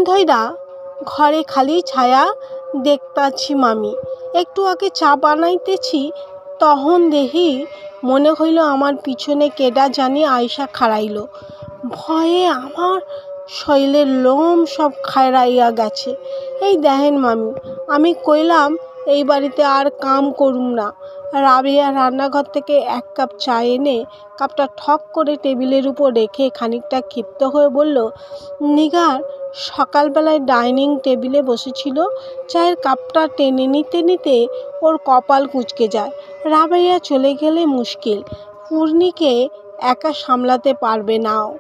ধইরা ঘরে খালি ছায়া দেখতাছি মামি। একটু আগে চা বানাইতেছি, তখন দেখি মনে হইল আমার পিছনে কেডা জানি আইসা খাড়াইল। ভয়ে আমার শরীরের লোম সব খায়রাইয়া গেছে। এই দেখেন মামি, আমি কইলাম এই বাড়িতে আর কাম করুম না। রাবেয়া রান্নাঘর থেকে এক কাপ চা এনে কাপটা ঠক করে টেবিলের উপর রেখে খানিকটা ক্ষিপ্ত হয়ে বলল, নিগার সকালবেলায় ডাইনিং টেবিলে বসেছিল, চায়ের কাপটা টেনে নিতে নিতে ওর কপাল কুঁচকে যায়। রাবেয়া চলে গেলে মুশকিল, পূর্ণিকে একা সামলাতে পারবে নাও।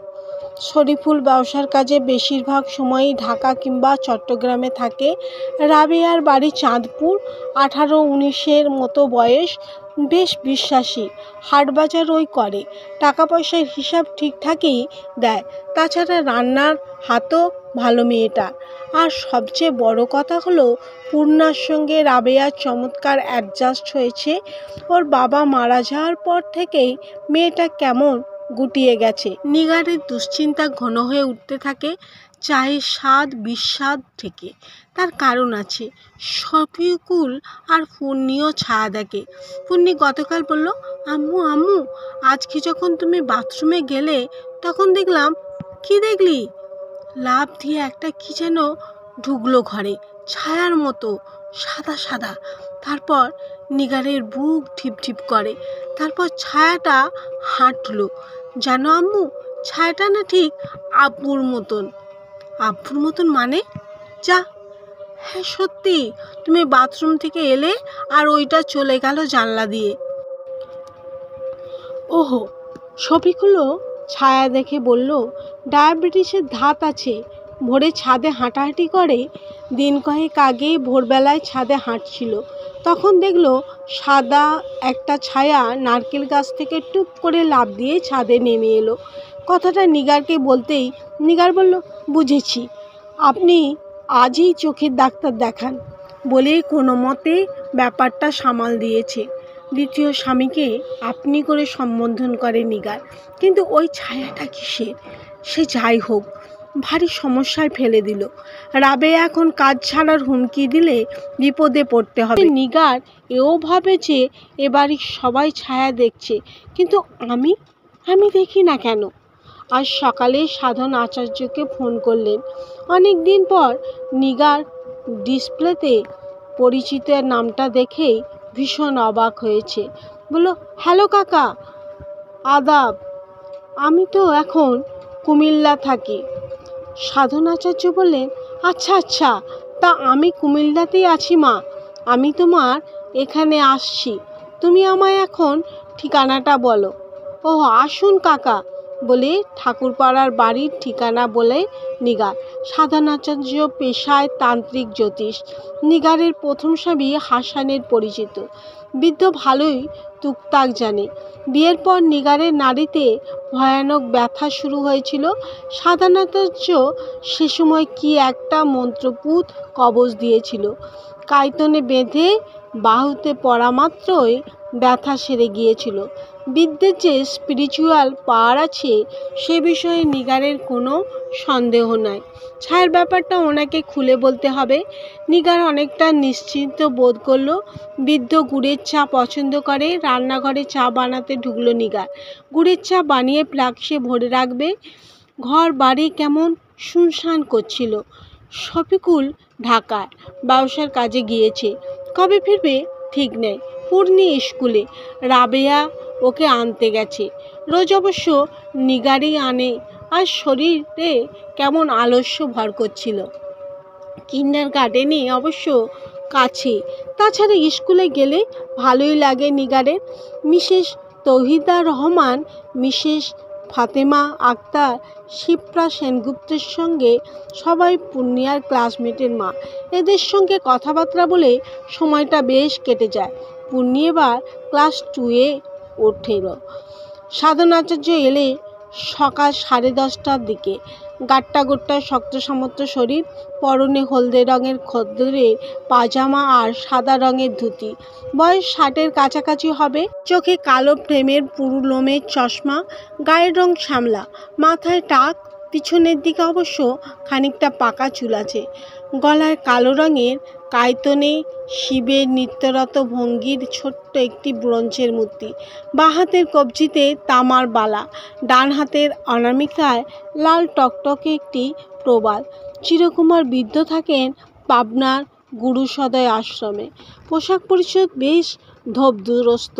শরীফুল ব্যবসার কাজে বেশিরভাগ সময়ই ঢাকা কিংবা চট্টগ্রামে থাকে। রাবেয়ার বাড়ি চাঁদপুর, 18-19 মতো বয়স, বেশ বিশ্বাসী, হাটবাজার ওই করে, টাকা পয়সার হিসাব ঠিকঠাকই দেয়। তাছাড়া রান্নার হাতও ভালো মেয়েটা। আর সবচেয়ে বড় কথা হলো পূর্ণার সঙ্গে রাবেয়ার চমৎকার অ্যাডজাস্ট হয়েছে। ওর বাবা মারা যাওয়ার পর থেকেই মেয়েটা কেমন গুটিয়ে গেছে। নিগারের দুশ্চিন্তা ঘন হয়ে উঠতে থাকে চায়ের স্বাদ বিস্বাদ থেকে। তার কারণ আছে, শফিকুল আর পূর্ণিও ছায়া দেখে। পূর্ণি গতকাল বলল, আম্মু আম্মু আজকে যখন তুমি বাথরুমে গেলে তখন দেখলাম। কি দেখলি? লাফ দিয়ে একটা কি যেন ঢুকলো ঘরে, ছায়ার মতো সাদা সাদা। তারপর নিগারের বুক ঠিপ ঠিপ করে। তারপর ছায়াটা হাঁটলো। জানো আম্মু, ছায়াটা না ঠিক আব্বুর মতন। আব্বুর মতন মানে? যা, হ্যাঁ সত্যি, তুমি বাথরুম থেকে এলে আর ওইটা চলে গেল জানলা দিয়ে। ওহো, শফিকুলও ছায়া দেখে বলল, ডায়াবেটিসের ধাত আছে, ভোরে ছাদে হাঁটাহাঁটি করে। দিন কয়েক আগেই ভোরবেলায় ছাদে হাঁটছিল, তখন দেখলো সাদা একটা ছায়া নারকেল গাছ থেকে টুপ করে লাফ দিয়ে ছাদে নেমে এলো। কথাটা নিগারকে বলতেই নিগার বলল, বুঝেছি, আপনি আজই চোখের ডাক্তার দেখান, বলেই কোনো মতে ব্যাপারটা সামাল দিয়েছে। দ্বিতীয় স্বামীকে আপনি করে সম্বোধন করে নিগার। কিন্তু ওই ছায়াটা কিসের? সে যাই হোক, ভারী সমস্যায় ফেলে দিল। রাবেয়া এখন কাজ ছাড়ার হুমকি দিলে বিপদে পড়তে হবে। নিগার এও ভাবে যে এ বাড়ির সবাই ছায়া দেখছে, কিন্তু আমি দেখি না কেন? আজ সকালে সাধন আচার্যকে ফোন করলেন। অনেক দিন পর নিগার ডিসপ্লেতে পরিচিত নামটা দেখেই ভীষণ অবাক হয়েছে। বলল, হ্যালো কাকা, আদাব, আমি তো এখন কুমিল্লা থাকি। সাধন আচার্য বললেন, আচ্ছা আচ্ছা, তা আমি কুমিল্লাতেই আছি মা, আমি তোমার এখানে আসছি, তুমি আমায় এখন ঠিকানাটা বলো। ও আসুন কাকা, বলে ঠাকুরপাড়ার বাড়ির ঠিকানা বলে নিগার। সাধন আচার্য পেশায় তান্ত্রিক জ্যোতিষ। নিগারের প্রথম স্বামী হাসানের পরিচিত। বৃদ্ধ ভালোই টুকটাক জানে। বিয়ের পর নিগারের নাড়িতে ভয়ানক ব্যথা শুরু হয়েছিল। সাধন আচার্য সে সময় কি একটা মন্ত্রপুত কবজ দিয়েছিল, কায়তনে বেঁধে বাহুতে পড়া মাত্রই ব্যথা সেরে গিয়েছিল। বিদ্যের যে স্পিরিচুয়াল পাওয়ার আছে সে বিষয়ে নিগারের কোনো সন্দেহ নাই। ছায়ের ব্যাপারটা ওনাকে খুলে বলতে হবে। নিগার অনেকটা নিশ্চিন্ত বোধ করল। বৃদ্ধ গুড়ের চা পছন্দ করে। রান্নাঘরে চা বানাতে ঢুকলো নিগার। গুড়ের চা বানিয়ে ফ্লাক্সে ভরে রাখবে। ঘর বাড়ি কেমন শুনশান করছিল। শফিকুল ঢাকায় ব্যবসার কাজে গিয়েছে, কবে ফিরবে ঠিক নেই। পূর্ণি স্কুলে, রাবেয়া ওকে আনতে গেছে। রোজ অবশ্য নিগারই আনে। আর শরীরে কেমন আলস্য ভর করছিল। কিন্ডার গার্ডেনে অবশ্য কাছে, তাছাড়া স্কুলে গেলে ভালোই লাগে নিগারের। মিসেস তৌহিদা রহমান, মিসেস ফাতেমা আক্তার, শিপ্রা সেনগুপ্তের সঙ্গে সবাই পূর্ণিয়ার ক্লাসমেটের মা। এদের সঙ্গে কথাবার্তা বলে সময়টা বেশ কেটে যায়। পূর্ণি এবার ক্লাস 2-এ ওঠেল। সাধন আচার্য এলে সকাল 10:30টার দিকে। গাট্টা গোট্টা শক্ত সামর্থ্য শরীর, পরনে হলদে রঙের খদ্দরের পাজামা আর সাদা রঙের ধুতি। বয়স 60-এর কাছাকাছি হবে। চোখে কালো ফ্রেমের পুরু লোমের চশমা, গায়ের রং শ্যামলা, মাথায় টাক, পিছনের দিকে অবশ্য খানিকটা পাকা চুল আছে। গলায় কালো রঙের কায়তনে শিবের নৃত্যরত ভঙ্গির ছোট্ট একটি ব্রোঞ্জের মূর্তি। বাঁ হাতের কবজিতে তামার বালা, ডান হাতের অনামিকায় লাল টকটকে একটি প্রবাল। চিরকুমার বৃদ্ধ থাকেন পাবনার গুরুসদয় আশ্রমে। পোশাক পরিচ্ছদ বেশ ধোপদুরস্ত।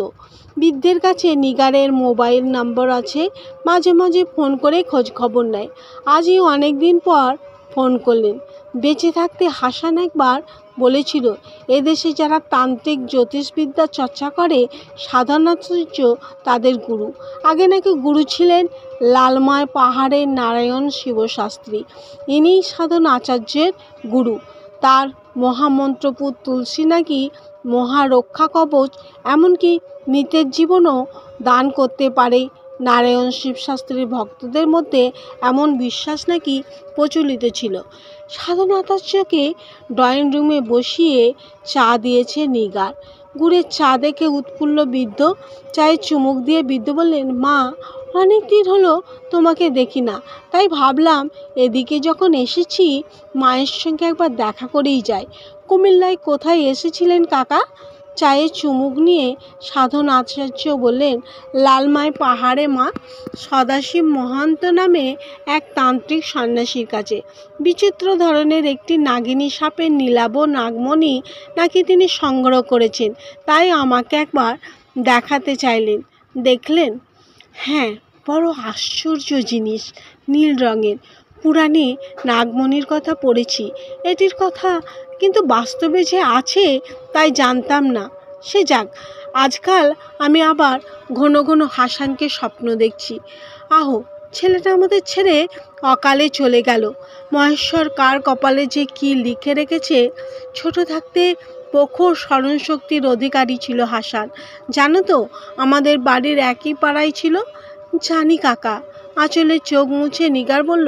বৃদ্ধের কাছে নিগারের মোবাইল নম্বর আছে, মাঝে মাঝে ফোন করে খোঁজ খবর নেয়। আজই অনেক দিন পর ফোন করলেন। বেঁচে থাকতে হাসান একবার বলেছিল, এদেশে যারা তান্ত্রিক জ্যোতিষবিদ্যা চর্চা করে সাধারণত তাদের গুরু। আগে নাকি গুরু ছিলেন লালময় পাহাড়ের নারায়ণ শিবশাস্ত্রী। ইনিই সাধন আচার্যের গুরু। তার মহামন্ত্রপুত তুলসী নাকি মহারক্ষা কবচ, এমনকি মৃতের জীবনও দান করতে পারে। নারায়ণ শিবশাস্ত্রীর ভক্তদের মধ্যে এমন বিশ্বাস নাকি প্রচলিত ছিল। সাধন আচার্যকে ড্রয়িং রুমে বসিয়ে চা দিয়েছে নিগার। গুড়ের চা দেখে উৎফুল্ল বৃদ্ধ। চায়ে চুমুক দিয়ে বৃদ্ধ বললেন, মা, অনেক দিন হলো তোমাকে দেখি না, তাই ভাবলাম এদিকে যখন এসেছি মায়ের সঙ্গে একবার দেখা করেই যাই। কুমিল্লায় কোথায় এসেছিলেন কাকা? চায়ে চুমুক নিয়ে সাধন আচার্য বললেন, লালমাই পাহাড়ে মা, সদাশিব মহান্ত নামে এক তান্ত্রিক সন্ন্যাসীর কাছে। বিচিত্র ধরনের একটি নাগিনী সাপের নীলাভ নাগমণি নাকি তিনি সংগ্রহ করেছেন, তাই আমাকে একবার দেখাতে চাইলেন। দেখলেন? হ্যাঁ, বড় আশ্চর্য জিনিস, নীল রঙের। পুরাণে নাগমণির কথা পড়েছি, এটির কথা, কিন্তু বাস্তবে যে আছে তাই জানতাম না। সে যাক, আজকাল আমি আবার ঘন ঘন হাসানকে স্বপ্ন দেখছি। আহো, ছেলেটা আমাদের ছেড়ে অকালে চলে গেল। মহেশ্বর কার কপালে যে কি লিখে রেখেছে। ছোট থাকতে প্রখর স্মরণশক্তির অধিকারী ছিল হাসান। জানো তো, আমাদের বাড়ির একই পাড়ায় ছিল। জানি কাকা। আঁচলে চোখ মুছে নিগার বলল,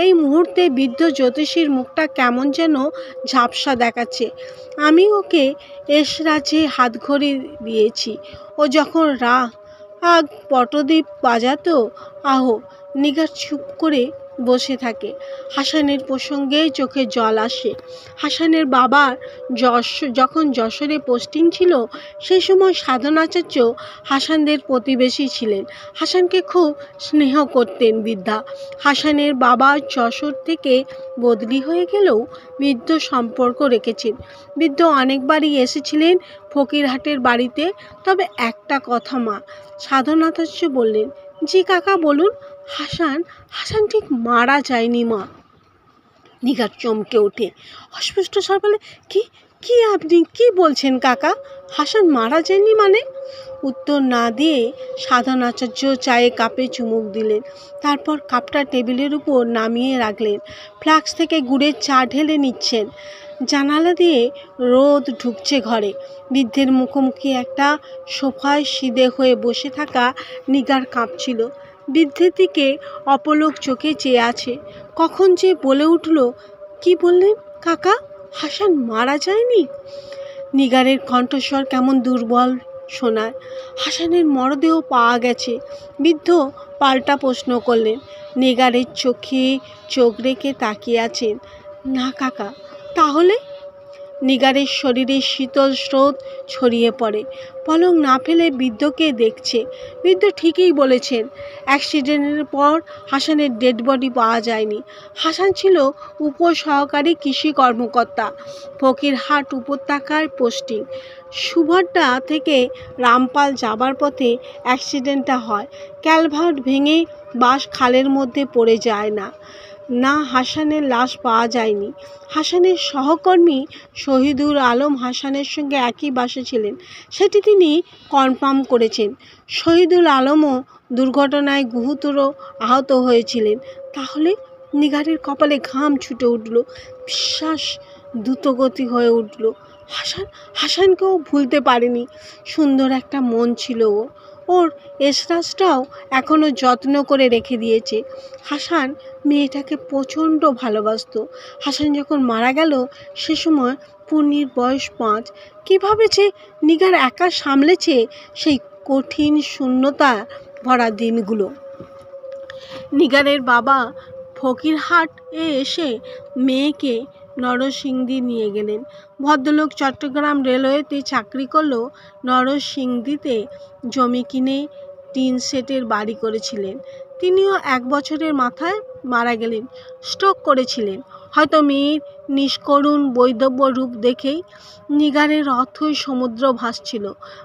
এই মুহূর্তে বৃদ্ধ জ্যোতিষীর মুখটা কেমন যেন ঝাপসা দেখাচ্ছে। আমি ওকে এসরাজে হাতঘড়ি দিয়েছি। ও যখন পটদ্বীপ বাজাতো। আহো। নিগার চুপ করে বসে থাকে। হাসানের প্রসঙ্গেই চোখে জল আসে। হাসানের বাবার যখন যশোরে পোস্টিং ছিল, সেই সময় সাধন আচার্য হাসানদের প্রতিবেশী ছিলেন। হাসানকে খুব স্নেহ করতেন বৃদ্ধা। হাসানের বাবা যশোর থেকে বদলি হয়ে গেলেও বৃদ্ধ সম্পর্ক রেখেছেন। বৃদ্ধ অনেকবারই এসেছিলেন ফকিরহাটের বাড়িতে। তবে একটা কথা মা, সাধন আচার্য বললেন। জি কাকা, বলুন। হাসান ঠিক মারা যায়নি মা। নিগার চমকে ওঠে। অস্পষ্ট স্বর বলে, কি আপনি কি বলছেন কাকা? হাসান মারা যায়নি মানে? উত্তর না দিয়ে সাধন আচার্য চায়ে কাপে চুমুক দিলেন। তারপর কাপটা টেবিলের উপর নামিয়ে রাখলেন। ফ্লাক্স থেকে গুড়ের চা ঢেলে নিচ্ছেন। জানালা দিয়ে রোদ ঢুকছে ঘরে। বৃদ্ধের মুখোমুখি একটা সোফায় সিধে হয়ে বসে থাকা নিগার কাঁপছিল। বৃদ্ধের দিকে অপলক চোখে চেয়ে আছে। কখন যে বলে উঠল, কি বললেন কাকা? হাসান মারা যায়নি? নিগারের কণ্ঠস্বর কেমন দুর্বল শোনায়। হাসানের মরদেহ পাওয়া গেছে। বৃদ্ধ পাল্টা প্রশ্ন করলেন। নিগারের চোখে চোখ রেখে তাকিয়ে আছেন। না কাকা। তাহলে? নিগারের শরীরে শীতল স্রোত ছড়িয়ে পড়ে। পলক না ফেলে বৃদ্ধকে দেখছে। বৃদ্ধ ঠিকই বলেছেন। অ্যাক্সিডেন্টের পর হাসানের ডেড বডি পাওয়া যায়নি। হাসান ছিল উপসহকারী কৃষি কর্মকর্তা, ফকিরহাট উপত্যকার পোস্টিং। সুভাড্ডা থেকে রামপাল যাবার পথে অ্যাক্সিডেন্টটা হয়। ক্যালভার্ট ভেঙে বাস খালের মধ্যে পড়ে যায় না, হাসানের লাশ পাওয়া যায়নি। হাসানের সহকর্মী শহীদুল আলম হাসানের সঙ্গে একই বাসে ছিলেন, সেটি তিনি কনফার্ম করেছেন। শহীদুল আলমও দুর্ঘটনায় গুরুতর আহত হয়েছিলেন। তাহলে? নিগারের কপালে ঘাম ছুটে উঠল। বিশ্বাস দ্রুতগতি হয়ে উঠল। হাসানকেও ভুলতে পারেনি। সুন্দর একটা মন ছিল ওর এসরাজটাও এখনও যত্ন করে রেখে দিয়েছে। হাসান মেয়েটাকে প্রচণ্ড ভালোবাসত। হাসান যখন মারা গেল সে সময় পূর্ণির বয়স 5। কীভাবে যে নিগার একা সামলেছে সেই কঠিন শূন্যতা ভরা দিনগুলো। নিগারের বাবা ফকিরহাট এসে মেয়েকে নরসিংদী নিয়ে গেলেন। ভদ্রলোক চট্টগ্রাম রেলওয়েতে চাকরি করলেও নরসিংদীতে জমি কিনে টিন সেটের বাড়ি করেছিলেন। তিনিও 1 বছরের মাথায় মারা গেলেন। স্ট্রোক করেছিলেন। হয়তো মেয়ের নিষ্করুণ বৈধব্য রূপ দেখেই নিগারের অথৈ সমুদ্র ভাসছিল।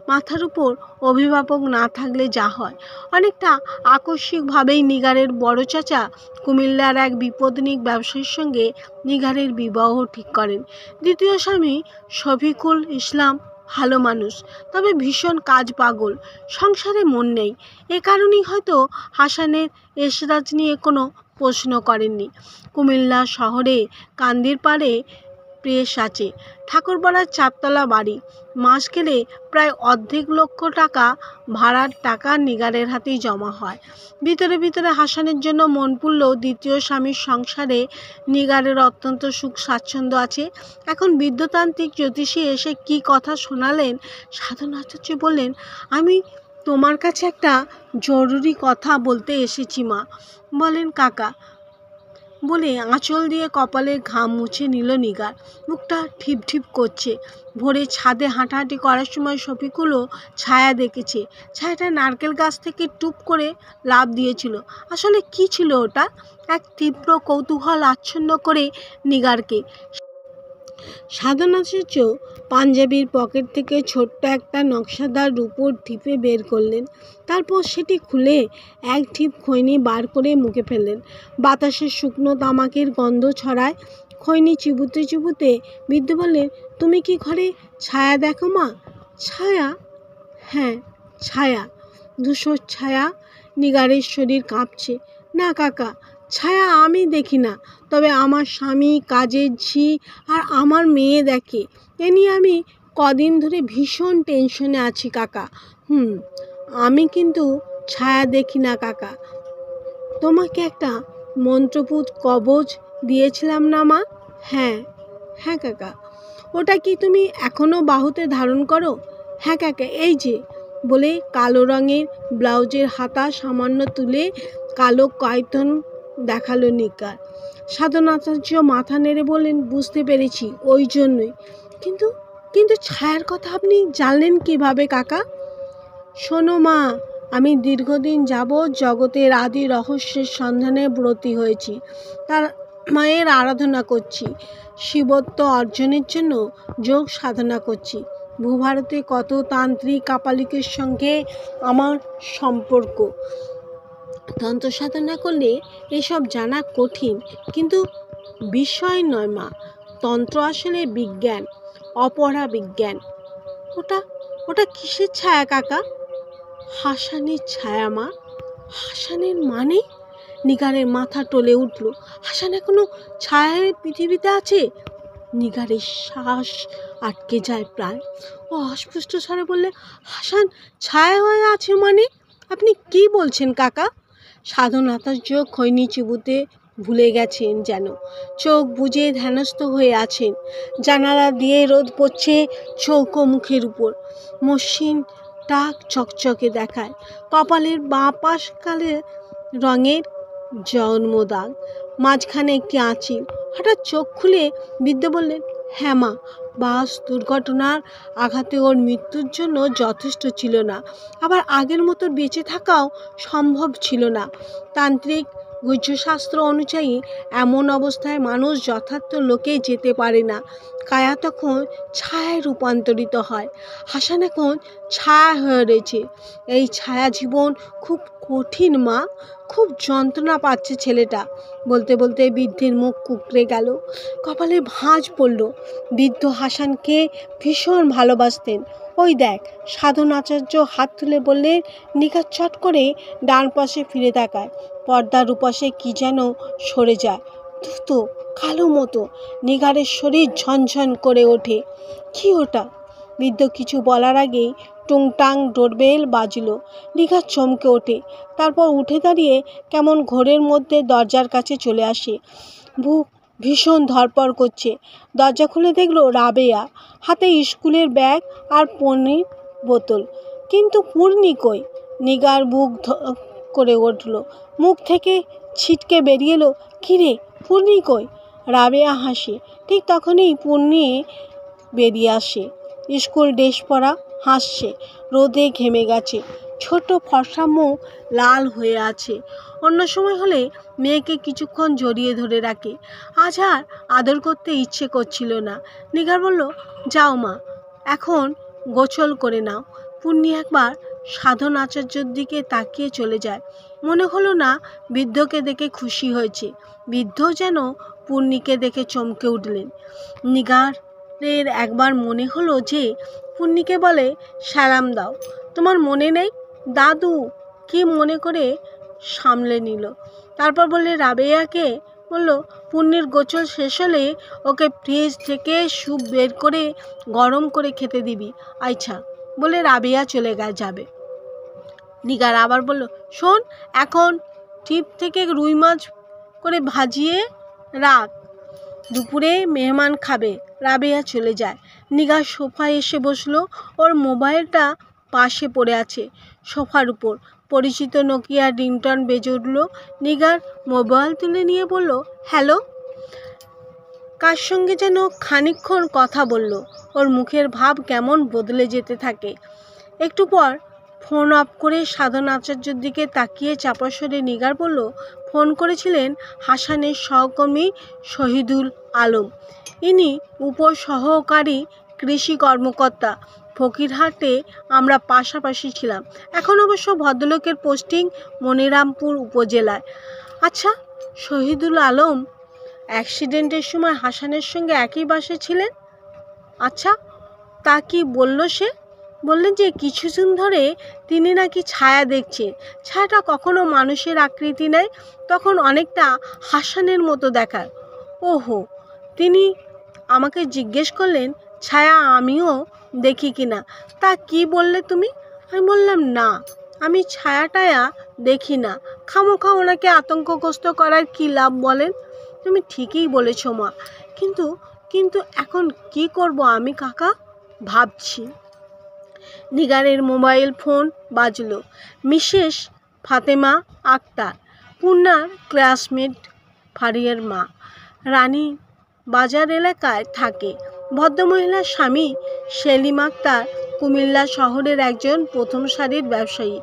মাথার উপর অভিভাবক না থাকলে যা হয়। অনেকটা আকস্মিকভাবেই নিগারের বড় চাচা কুমিল্লার এক বিপন্নিক ব্যবসায়ীর সঙ্গে নিগারের বিবাহ ঠিক করেন। দ্বিতীয় স্বামী শফিকুল ইসলাম ভালো মানুষ, তবে ভীষণ কাজ পাগল, সংসারে মন নেই। এ কারণেই হয়তো হাসানের এসরাজ নিয়ে কোনো প্রশ্ন করেননি। কুমিল্লা শহরে কান্দির পাড়ে প্রেস আছে, ঠাকুরপাড়ার 4 তলা বাড়ি। মাস গেলে প্রায় অর্ধেক লক্ষ টাকা ভাড়ার টাকা নিগারের হাতেই জমা হয়। ভিতরে ভিতরে হাসানের জন্য মন পুড়লেও দ্বিতীয় স্বামীর সংসারে নিগারের অত্যন্ত সুখ স্বাচ্ছন্দ্য আছে। এখন বিদ্যুতান্ত্রিক জ্যোতিষী এসে কি কথা শোনালেন, সাধন আচার্য বললেন, আমি তোমার কাছে একটা জরুরি কথা বলতে এসেছি মা। বলেন কাকা, বলে আঁচল দিয়ে কপালের ঘাম মুছে নিল নিগার। মুখটা ঠিপ ঠিপ করছে। ভোরে ছাদে হাঁটাহাঁটি করার সময় শফিকুলও ছায়া দেখেছে। ছায়াটা নারকেল গাছ থেকে টুপ করে লাফ দিয়েছিল। আসলে কি ছিল ওটা? এক তীব্র কৌতূহল আচ্ছন্ন করে নিগারকে। সাধন আচার্য পাঞ্জাবির পকেট থেকে ছোট্ট একটা নকশাদার রূপোর ঢিপে বের করলেন। তারপর সেটি খুলে এক ঢিপ খৈনি বার করে মুখে ফেললেন। বাতাসে শুকনো তামাকের গন্ধ ছড়ায়। খৈনি চিবুতে চিবুতে বৃদ্ধ বললেন, তুমি কি ঘরে ছায়া দেখো মা? ছায়া? হ্যাঁ, ছায়া, ধূসর ছায়া। নিগারের শরীর কাঁপছে। না কাকা, ছায়া আমি দেখি না, তবে আমার স্বামী, কাজের ঝি আর আমার মেয়ে দেখে। এ নিয়ে আমি কদিন ধরে ভীষণ টেনশনে আছি কাকা। আমি কিন্তু ছায়া দেখি না কাকা। তোমাকে একটা মন্ত্রপুত কবচ দিয়েছিলাম না মা? হ্যাঁ হ্যাঁ কাকা। ওটা কি তুমি এখনও বাহুতে ধারণ করো? হ্যাঁ কাকা, এই যে। বলে কালো রঙের ব্লাউজের হাতা সামান্য তুলে কালো কয়তন দেখালো নিগার। সাধন আচার্য মাথা নেড়ে বললেন, বুঝতে পেরেছি, ওই জন্যই। কিন্তু কিন্তু ছায়ার কথা আপনি জানলেন কিভাবে কাকা? শোনো মা, আমি দীর্ঘদিন যাবৎ জগতের আদি রহস্যের সন্ধানে ব্রতী হয়েছি। তার মায়ের আরাধনা করছি। শিবত্ব অর্জনের জন্য যোগ সাধনা করছি। ভূভারতে কত তান্ত্রিক কাপালিকের সঙ্গে আমার সম্পর্ক। তন্ত্র সাধনা করলে এসব জানা কঠিন, কিন্তু বিষয় নয় মা। তন্ত্র আসলে বিজ্ঞান, অপরা বিজ্ঞান। ওটা ওটা কিসের ছায়া কাকা? হাসানের ছায়া মা। হাসানের মানে? নিগারের মাথা টলে উঠল। হাসান এখনো ছায়ায় পৃথিবীতে আছে? নিগারের শ্বাস আটকে যায় প্রায়। ও অস্পষ্ট স্বরে বললে, হাসান ছায়া হয়ে আছে মানে? আপনি কি বলছেন কাকা? সাধন আচার্য খৈনি চিবুতে ভুলে গেছেন যেন। চোখ বুজে ধ্যানস্থ হয়ে আছেন। জানালা দিয়ে রোদ পড়ছে চৌকো মুখের উপর। মসৃণ টাক চকচকে দেখায়। কপালের বাঁ পাশ কালে রঙের জন্মদাগ, মাঝখানে একটি আঁচিল। হঠাৎ চোখ খুলে বৃদ্ধ বললেন, হ্যাঁ মা, বাস দুর্ঘটনার আঘাতে ওর মৃত্যুর জন্য যথেষ্ট ছিল না। আবার আগের মতো বেঁচে থাকাও সম্ভব ছিল না। তান্ত্রিক গুহ্যশাস্ত্র অনুযায়ী এমন অবস্থায় মানুষ যথার্থ লোকে যেতে পারে না। কায়া তখন ছায়ায় রূপান্তরিত হয়। হাসান এখন ছায়া হয়ে রয়েছে। এই ছায়া জীবন খুব কঠিন মা, খুব যন্ত্রণা পাচ্ছে ছেলেটা। বলতে বলতে বৃদ্ধের মুখ কুঁকড়ে গেল, কপালে ভাঁজ পড়ল। বৃদ্ধ হাসানকে ভীষণ ভালোবাসতেন। ওই দেখ, সাধন আচার্য হাত তুলে বললেন। নিগার চট করে ডান পাশে ফিরে তাকায়। পর্দার উপাসে কি যেন সরে যায়, দ্রুত কালো মতো। নিগারের শরীর ঝনঝন করে ওঠে। কি ওটা? বৃদ্ধ কিছু বলার আগেই টুংটাং ডোরবেল বাজল। নিগার চমকে ওঠে। তারপর উঠে দাঁড়িয়ে কেমন ঘোরের মধ্যে দরজার কাছে চলে আসে। বুক ভীষণ ধরপড় করছে। দরজা খুলে দেখলো রাবেয়া, হাতে স্কুলের ব্যাগ আর পানির বোতল। কিন্তু পূর্ণি কই? নিগার বুক করে উঠল। মুখ থেকে ছিটকে বেরিয়ে এলো, কিরে পূর্ণি কই? রাবেয়া হাসে। ঠিক তখনই পূর্ণি বেরিয়ে আসে, স্কুল ড্রেস পরা, হাসছে, রোদে ঘেমে গেছে, ছোট ফর্সা মুখ লাল হয়ে আছে। অন্য সময় হলে মেয়েকে কিছুক্ষণ জড়িয়ে ধরে রাখে, আজ আর আদর করতে ইচ্ছে করছিল না। নিগার বলল, যাও মা, এখন গোসল করে নাও। পূর্ণি একবার সাধন আচার্যর দিকে তাকিয়ে চলে যায়। মনে হলো না বৃদ্ধকে দেখে খুশি হয়েছে, বৃদ্ধও যেন পূর্ণিকে দেখে চমকে উঠলেন। নিগারের একবার মনে হলো যে পূর্ণিকে বলে, সালাম দাও। তোমার মনে নেই? দাদু কি মনে করে সামলে নিল। তারপর বললে, রাবেয়াকে বলল, পূর্ণির গোসল শেষ হলে ওকে ফ্রিজ থেকে স্যুপ বের করে গরম করে খেতে দিবি। আচ্ছা বলে রাবেয়া চলে যাবে। নিগার আবার বলল, শোন, এখন টিপ থেকে রুই মাছ করে ভাজিয়ে রাখ, দুপুরে মেহমান খাবে। রাবেয়া চলে যায়। নিগার সোফায় এসে বসলো। ওর মোবাইলটা পাশে পড়ে আছে সোফার উপর। পরিচিত নোকিয়ার রিংটন বেজে উঠল। নিগার মোবাইল তুলে নিয়ে বলল, হ্যালো। কার সঙ্গে যেন খানিকক্ষণ কথা বলল। ওর মুখের ভাব কেমন বদলে যেতে থাকে। একটু পর ফোন অফ করে সাধন আচার্যের দিকে তাকিয়ে চাপা স্বরে নিগার বলল, ফোন করেছিলেন হাসানের সহকর্মী শহীদুল আলম। ইনি উপসহকারী কৃষি কর্মকর্তা। ফকিরহাটে আমরা পাশাপাশি ছিলাম। এখন অবশ্য ভদ্রলোকের পোস্টিং মনিরামপুর উপজেলায়। আচ্ছা, শহীদুল আলম অ্যাক্সিডেন্টের সময় হাসানের সঙ্গে একই বাসে ছিলেন? আচ্ছা, তা কি বলল সে? বললেন যে কিছুদিন ধরে তিনি নাকি ছায়া দেখছেন। ছায়াটা কখনো মানুষের আকৃতি নেয়, তখন অনেকটা হাসানের মতো দেখায়। ওহো, তিনি আমাকে জিজ্ঞেস করলেন ছায়া আমিও দেখি কিনা। তা কি বললে তুমি? আমি বললাম, না, আমি ছায়াটায়া দেখি না। খামোখা ওনাকে আতঙ্কগ্রস্ত করার কি লাভ বলেন? তুমি ঠিকই বলেছ মা, কিন্তু এখন কি করব আমি কাকা, ভাবছি। নিগারের মোবাইল ফোন বাজলো। মিসেস ফাতেমা আক্তার, পূর্ণার ক্লাসমেট ফারিয়ার মা। রানী বাজার এলাকায় থাকে। ভদ্রমহিলার স্বামী সেলিম আক্তার কুমিল্লা শহরের একজন প্রথম সারির ব্যবসায়ী।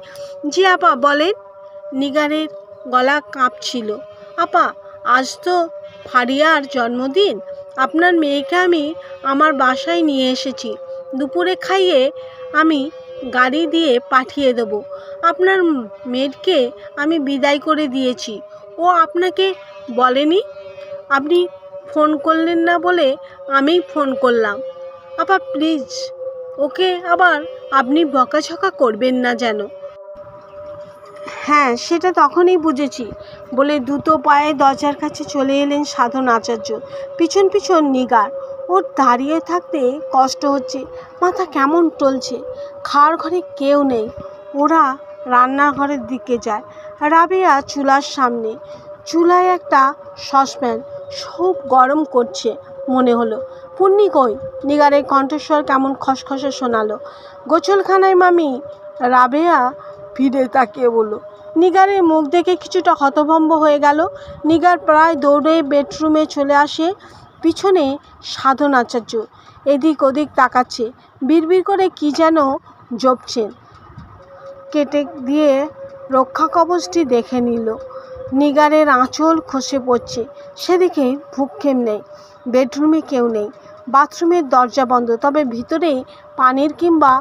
জি আপা, বলেন। নিগারের গলা কাঁপছিল। আপা, আজ তো ফারিয়ার জন্মদিন। আপনার মেয়েকে আমি আমার বাসায় নিয়ে এসেছি। দুপুরে খাইয়ে আমি গাড়ি দিয়ে পাঠিয়ে দেব। আপনার মেয়েকে আমি বিদায় করে দিয়েছি। ও আপনাকে বলেনি? আপনি ফোন করলেন না বলে আমিই ফোন করলাম। আপা প্লিজ, ওকে আবার আপনি বকাঝকা করবেন না যেন। হ্যাঁ, সেটা তখনই বুঝেছি বলে দ্রুত পায়ে দরজার কাছে চলে এলেন সাধন আচার্য। পিছন পিছন নিগার। ওর দাঁড়িয়ে থাকতে কষ্ট হচ্ছে, মাথা কেমন টলছে। খাওয়ার ঘরে কেউ নেই। ওরা রান্নাঘরের দিকে যায়। রাবেয়া চুলার সামনে। চুলায় একটা সসপ্যান, খুব গরম করছে মনে হলো। পূর্ণি কই? নিগারের কণ্ঠস্বর কেমন খসখসে শোনালো। গোসলখানায় মামি। রাবেয়া ফিরে তাকিয়ে বলল। নিগারের মুখ দেখে কিছুটা হতভম্ব হয়ে গেল। নিগার প্রায় দৌড়ে বেডরুমে চলে আসে। পিছনে সাধন আচার্য এদিক ওদিক তাকাচ্ছে, বিড়বিড় করে কি যেন জপছেন। কেটে দিয়ে রক্ষা কবচটি দেখে নিল। নিগারের আঁচল খসে পড়ছে। সেদিকে ভ্রুক্ষেপ নেই। বেডরুমে কেউ নেই। বাথরুমের দরজা বন্ধ, তবে ভিতরে পানির কিংবা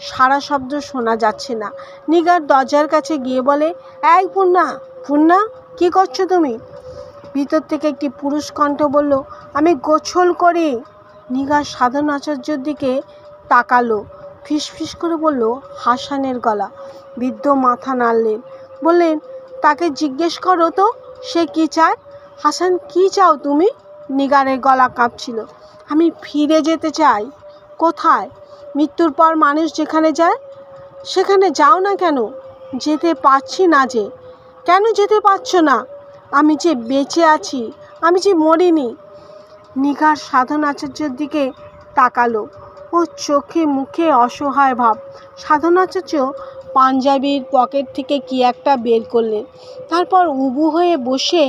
সারা শব্দ শোনা যাচ্ছে না। নিগার দরজার কাছে গিয়ে বলে, এই পূর্ণা, পূর্ণা, কী করছো তুমি? ভিতর থেকে একটি পুরুষ কণ্ঠ বলল, আমি গোসল করি। নিগার সাধন আচার্যের দিকে তাকালো। ফিসফিস করে বলল, হাসানের গলা। বৃদ্ধ মাথা নাড়লেন, বললেন, তাকে জিজ্ঞেস করো তো সে কি চায়। হাসান, কি চাও তুমি? নিগারের গলা কাঁপছিল। আমি ফিরে যেতে চাই। কোথায়? মৃত্যুর পর মানুষ যেখানে যায় সেখানে যাও না কেন? যেতে পারছি না যে। কেন যেতে পারছো না? আমি যে বেঁচে আছি, আমি যে মরিনি। নিগার সাধন আচার্যের দিকে তাকালো। ও চোখে মুখে অসহায় ভাব। সাধন আচার্য পাঞ্জাবির পকেট থেকে কি একটা বের করলেন। তারপর উবু হয়ে বসে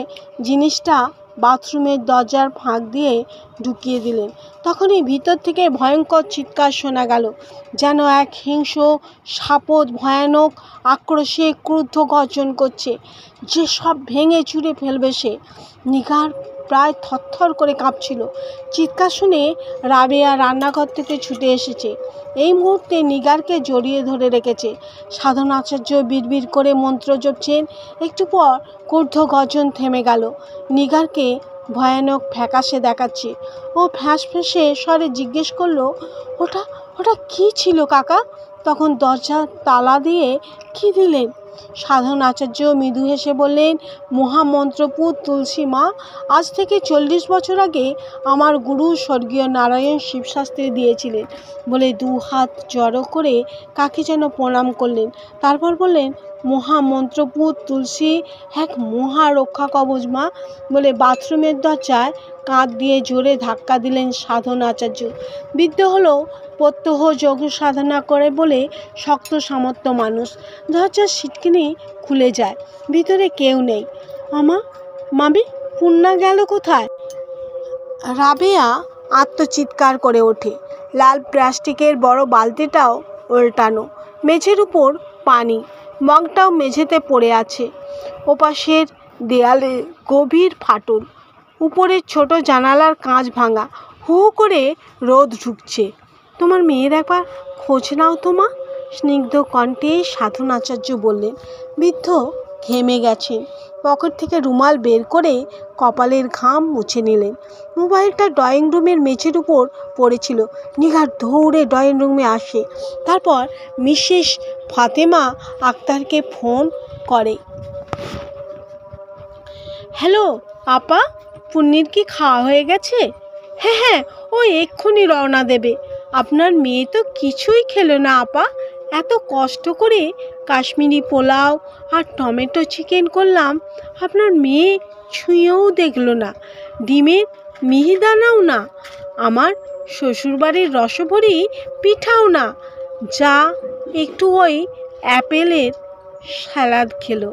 জিনিসটা বাথরুমের দরজার ফাঁক দিয়ে ঢুকিয়ে দিলেন। তখনই ভিতর থেকে ভয়ঙ্কর চিৎকার শোনা গেল, যেন এক হিংস্র সাপদ ভয়ানক আক্রোশে ক্রুদ্ধ গর্জন করছে, যে সব ভেঙে চুরে ফেলবে সে। নিগার প্রায় থরথর করে কাঁপছিল। চিৎকার শুনে রাবেয়া রান্নাঘর থেকে ছুটে এসেছে। এই মুহূর্তে নিগারকে জড়িয়ে ধরে রেখেছে। সাধন আচার্য বিড়বিড় করে মন্ত্র জপছেন। একটু পর ক্রুদ্ধ গর্জন থেমে গেল। নিগারকে ভয়ানক ফ্যাকাশে দেখাচ্ছে। ও ফ্যাঁসে স্বরে জিজ্ঞেস করলো, ওটা ওটা কী ছিল কাকা? তখন দরজা তালা দিয়ে কি দিলেন? সাধন আচার্য মৃদু হেসে বললেন, মহামন্ত্রপুত তুলসী মা, আজ থেকে 40 বছর আগে আমার গুরু স্বর্গীয় নারায়ণ শিবশাস্ত্রী দিয়েছিলেন বলে 2 হাত জড়ো করে কাকে যেন প্রণাম করলেন। তারপর বললেন, মহামন্ত্রপুত তুলসী এক মহা রক্ষা কবচ মা বলে বাথরুমের দরজায় কাঁধ দিয়ে জোরে ধাক্কা দিলেন সাধন আচার্য। বৃদ্ধ হলো প্রত্যহ যোগ সাধনা করে বলে শক্ত সামর্থ্য মানুষ। দরজার সিটকিনি খুলে যায়। ভিতরে কেউ নেই। মামি, পূর্ণা গেল কোথায়? রাবেয়া আত্মচিৎকার করে ওঠে। লাল প্লাস্টিকের বড় বালতিটাও উল্টানো, মেঝের উপর পানি, মগটাও মেঝেতে পড়ে আছে। ওপাশের দেয়ালে গভীর ফাটল, উপরের ছোট জানালার কাঁচ ভাঙা। হু হু করে রোদ ঢুকছে। তোমার মেয়ের একবার খোঁজ নাও তো মা, স্নিগ্ধ কণ্ঠে সাধন আচার্য বললেন। বৃদ্ধ ঘেমে গেছেন। পকেট থেকে রুমাল বের করে কপালের ঘাম মুছে নিলেন। মোবাইলটা ড্রয়িং রুমের মেঝের উপর পড়েছিল। নিগার দৌড়ে ড্রয়িং রুমে আসে। তারপর মিসেস ফাতেমা আক্তারকে ফোন করে। হ্যালো আপা, পুন্নির কি খাওয়া হয়ে গেছে? হ্যাঁ, ও এক্ষুনি রওনা দেবে। আপনার মেয়ে তো কিছুই খেলো না আপা। এত কষ্ট করে কাশ্মীরি পোলাও আর টমেটো চিকেন করলাম, আপনার মেয়ে ছুঁয়েও দেখলো না, ডিমের মিহিদানাও না, আমার শ্বশুরবাড়ির রসভরি পিঠাও না, যা একটু ওই অ্যাপেলের স্যালাড খেলো।